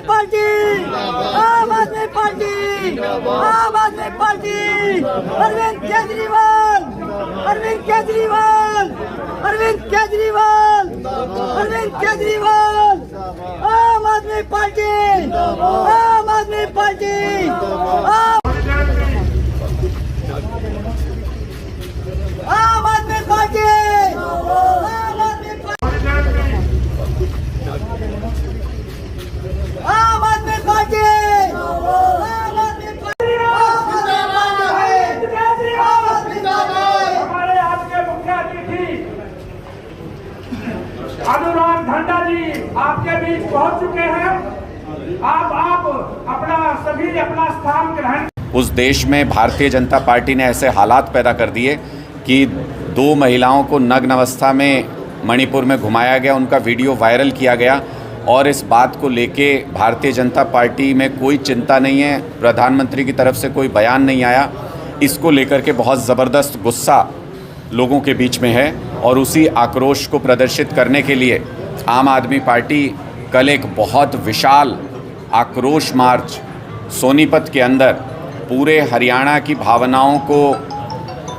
Party, आम आदमी party, आम आदमी पार्टी, अरविंद केजरीवाल, अरविंद केजरीवाल, अरविंद केजरीवाल, अरविंद केजरीवाल, आम आदमी पार्टी, आम आदमी पार्टी, आम आदमी पार्टी, आम आदमी पार्टी, आम आदमी पार्टी, आम आदमी पार्टी, हमारे आज के मुख्य अतिथि अनुराग ढंडा जी आपके बीच पहुंच चुके हैं। आप अपना स्थान ग्रहण। उस देश में भारतीय जनता पार्टी ने ऐसे हालात पैदा कर दिए कि 2 महिलाओं को नग्न अवस्था में मणिपुर में घुमाया गया, उनका वीडियो वायरल किया गया और इस बात को लेके भारतीय जनता पार्टी में कोई चिंता नहीं है, प्रधानमंत्री की तरफ से कोई बयान नहीं आया। इसको लेकर के बहुत ज़बरदस्त गुस्सा लोगों के बीच में है और उसी आक्रोश को प्रदर्शित करने के लिए आम आदमी पार्टी कल एक बहुत विशाल आक्रोश मार्च सोनीपत के अंदर पूरे हरियाणा की भावनाओं को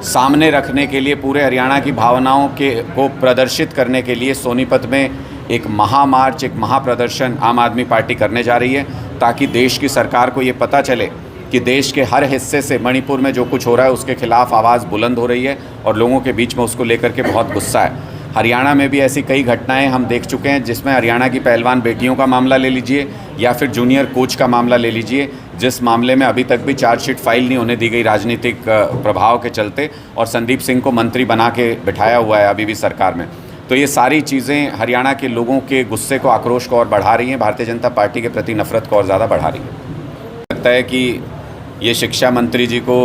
सामने रखने के लिए, पूरे हरियाणा की भावनाओं को प्रदर्शित करने के लिए सोनीपत में एक महामार्च, एक महाप्रदर्शन आम आदमी पार्टी करने जा रही है, ताकि देश की सरकार को ये पता चले कि देश के हर हिस्से से मणिपुर में जो कुछ हो रहा है उसके खिलाफ आवाज़ बुलंद हो रही है और लोगों के बीच में उसको लेकर के बहुत गुस्सा है। हरियाणा में भी ऐसी कई घटनाएं हम देख चुके हैं, जिसमें हरियाणा की पहलवान बेटियों का मामला ले लीजिए या फिर जूनियर कोच का मामला ले लीजिए, जिस मामले में अभी तक भी चार्जशीट फाइल नहीं होने दी गई राजनीतिक प्रभाव के चलते, और संदीप सिंह को मंत्री बना के बिठाया हुआ है अभी भी सरकार में। तो ये सारी चीज़ें हरियाणा के लोगों के गुस्से को, आक्रोश को और बढ़ा रही हैं, भारतीय जनता पार्टी के प्रति नफरत को और ज़्यादा बढ़ा रही है। लगता है कि ये शिक्षा मंत्री जी को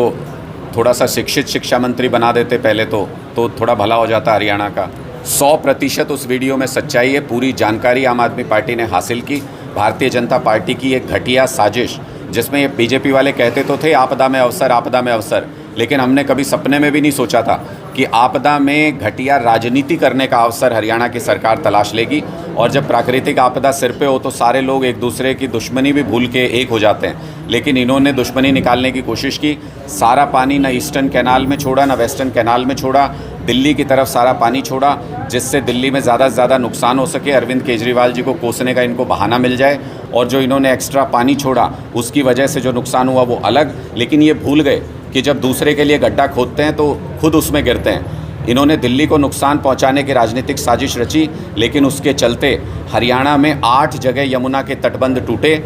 थोड़ा सा शिक्षित शिक्षा मंत्री बना देते पहले तो थोड़ा भला हो जाता हरियाणा का। 100% उस वीडियो में सच्चाई है, पूरी जानकारी आम आदमी पार्टी ने हासिल की। भारतीय जनता पार्टी की एक घटिया साजिश, जिसमें ये बीजेपी वाले कहते तो थे आपदा में अवसर, आपदा में अवसर, लेकिन हमने कभी सपने में भी नहीं सोचा था कि आपदा में घटिया राजनीति करने का अवसर हरियाणा की सरकार तलाश लेगी। और जब प्राकृतिक आपदा सिर पे हो तो सारे लोग एक दूसरे की दुश्मनी भी भूल के एक हो जाते हैं, लेकिन इन्होंने दुश्मनी निकालने की कोशिश की। सारा पानी ना ईस्टर्न कैनाल में छोड़ा, ना वेस्टर्न कैनाल में छोड़ा, दिल्ली की तरफ सारा पानी छोड़ा, जिससे दिल्ली में ज़्यादा से ज़्यादा नुकसान हो सके, अरविंद केजरीवाल जी को कोसने का इनको बहाना मिल जाए। और जो इन्होंने एक्स्ट्रा पानी छोड़ा उसकी वजह से जो नुकसान हुआ वो अलग, लेकिन ये भूल गए कि जब दूसरे के लिए गड्ढा खोदते हैं तो खुद उसमें गिरते हैं। इन्होंने दिल्ली को नुकसान पहुंचाने की राजनीतिक साजिश रची, लेकिन उसके चलते हरियाणा में 8 जगह यमुना के तटबंध टूटे।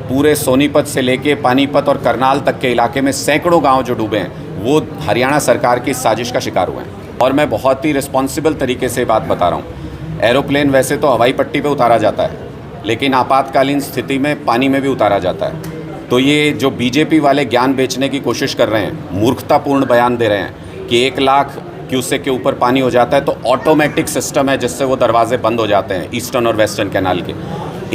पूरे सोनीपत से लेके पानीपत और करनाल तक के इलाके में सैकड़ों गांव जो डूबे हैं, वो हरियाणा सरकार की साजिश का शिकार हुए हैं। और मैं बहुत ही रिस्पॉन्सिबल तरीके से बात बता रहा हूँ। एरोप्लेन वैसे तो हवाई पट्टी पे उतारा जाता है, लेकिन आपातकालीन स्थिति में पानी में भी उतारा जाता है। तो ये जो बीजेपी वाले ज्ञान बेचने की कोशिश कर रहे हैं, मूर्खतापूर्ण बयान दे रहे हैं कि 1 लाख क्यूसेक के ऊपर पानी हो जाता है तो ऑटोमेटिक सिस्टम है जिससे वो दरवाजे बंद हो जाते हैं ईस्टर्न और वेस्टर्न कैनाल के।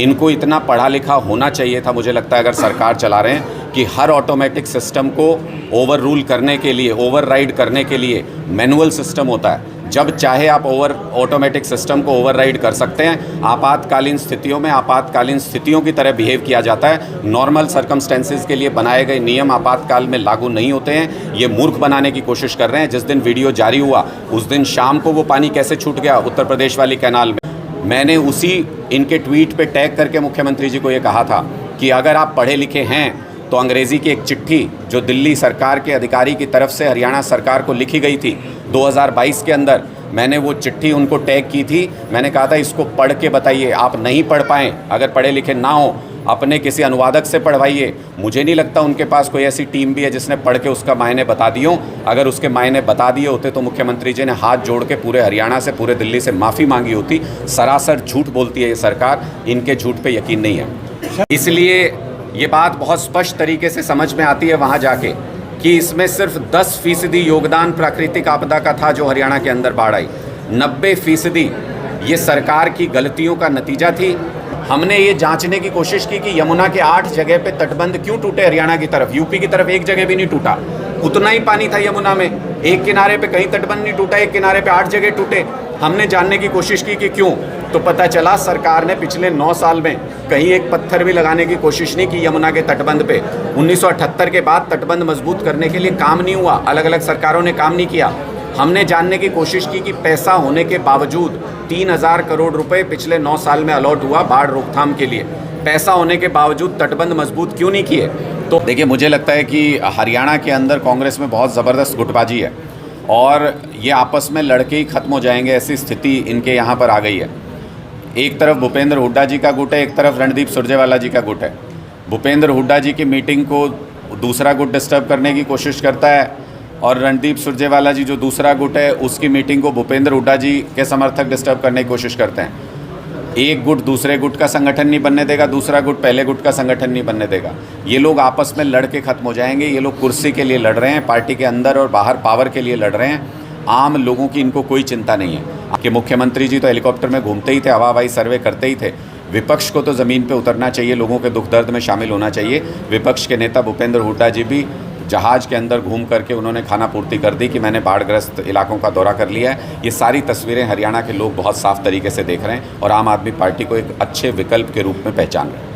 इनको इतना पढ़ा लिखा होना चाहिए था, मुझे लगता है, अगर सरकार चला रहे हैं, कि हर ऑटोमेटिक सिस्टम को ओवर रूल करने के लिए, ओवर राइड करने के लिए मैनुअल सिस्टम होता है। जब चाहे आप ऑटोमेटिक सिस्टम को ओवरराइड कर सकते हैं। आपातकालीन स्थितियों में आपातकालीन स्थितियों की तरह बिहेव किया जाता है। नॉर्मल सर्कमस्टेंसेस के लिए बनाए गए नियम आपातकाल में लागू नहीं होते हैं। ये मूर्ख बनाने की कोशिश कर रहे हैं। जिस दिन वीडियो जारी हुआ उस दिन शाम को वो पानी कैसे छूट गया उत्तर प्रदेश वाली कैनाल में, मैंने उसी इनके ट्वीट पे टैग करके मुख्यमंत्री जी को ये कहा था कि अगर आप पढ़े लिखे हैं तो अंग्रेज़ी की एक चिट्ठी जो दिल्ली सरकार के अधिकारी की तरफ से हरियाणा सरकार को लिखी गई थी 2022 के अंदर, मैंने वो चिट्ठी उनको टैग की थी। मैंने कहा था इसको पढ़ के बताइए। आप नहीं पढ़ पाएँ, अगर पढ़े लिखे ना हो, अपने किसी अनुवादक से पढ़वाइए। मुझे नहीं लगता उनके पास कोई ऐसी टीम भी है जिसने पढ़ के उसका मायने बता दियो। अगर उसके मायने बता दिए होते तो मुख्यमंत्री जी ने हाथ जोड़ के पूरे हरियाणा से, पूरे दिल्ली से माफ़ी मांगी होती। सरासर झूठ बोलती है ये सरकार, इनके झूठ पे यकीन नहीं है। इसलिए ये बात बहुत स्पष्ट तरीके से समझ में आती है वहाँ जाके कि इसमें सिर्फ 10% योगदान प्राकृतिक आपदा का था जो हरियाणा के अंदर बाढ़ आई। 90% ये सरकार की गलतियों का नतीजा थी। हमने ये जांचने की कोशिश की कि यमुना के 8 जगह पे तटबंध क्यों टूटे हरियाणा की तरफ, यूपी की तरफ एक जगह भी नहीं टूटा। उतना ही पानी था यमुना में, एक किनारे पे कहीं तटबंध नहीं टूटा, एक किनारे पे 8 जगह टूटे। हमने जानने की कोशिश की कि क्यों, तो पता चला सरकार ने पिछले 9 साल में कहीं एक पत्थर भी लगाने की कोशिश नहीं की यमुना के तटबंध पे। 1978 के बाद तटबंध मजबूत करने के लिए काम नहीं हुआ, अलग अलग सरकारों ने काम नहीं किया। हमने जानने की कोशिश की कि पैसा होने के बावजूद 3000 करोड़ रुपए पिछले 9 साल में अलॉट हुआ बाढ़ रोकथाम के लिए, पैसा होने के बावजूद तटबंध मजबूत क्यों नहीं किए। तो देखिए, मुझे लगता है कि हरियाणा के अंदर कांग्रेस में बहुत ज़बरदस्त गुटबाजी है और ये आपस में लड़के ही ख़त्म हो जाएंगे, ऐसी स्थिति इनके यहाँ पर आ गई है। एक तरफ भूपेंद्र हुड्डा जी का गुट है, एक तरफ रणदीप सुरजेवाला जी का गुट है। भूपेंद्र हुड्डा जी की मीटिंग को दूसरा गुट डिस्टर्ब करने की कोशिश करता है और रणदीप सुरजेवाला जी जो दूसरा गुट है उसकी मीटिंग को भूपेंद्र हुड्डा जी के समर्थक डिस्टर्ब करने की कोशिश करते हैं। एक गुट दूसरे गुट का संगठन नहीं बनने देगा, दूसरा गुट पहले गुट का संगठन नहीं बनने देगा। ये लोग आपस में लड़ के ख़त्म हो जाएंगे। ये लोग कुर्सी के लिए लड़ रहे हैं, पार्टी के अंदर और बाहर पावर के लिए लड़ रहे हैं। आम लोगों की इनको कोई चिंता नहीं है। कि मुख्यमंत्री जी तो हेलीकॉप्टर में घूमते ही थे, हवाई सर्वे करते ही थे। विपक्ष को तो ज़मीन पे उतरना चाहिए, लोगों के दुख दर्द में शामिल होना चाहिए। विपक्ष के नेता भूपेंद्र हुड्डा जी भी जहाज़ के अंदर घूम करके उन्होंने खाना पूर्ति कर दी कि मैंने बाढ़ग्रस्त इलाकों का दौरा कर लिया है। ये सारी तस्वीरें हरियाणा के लोग बहुत साफ तरीके से देख रहे हैं और आम आदमी पार्टी को एक अच्छे विकल्प के रूप में पहचान रहे हैं।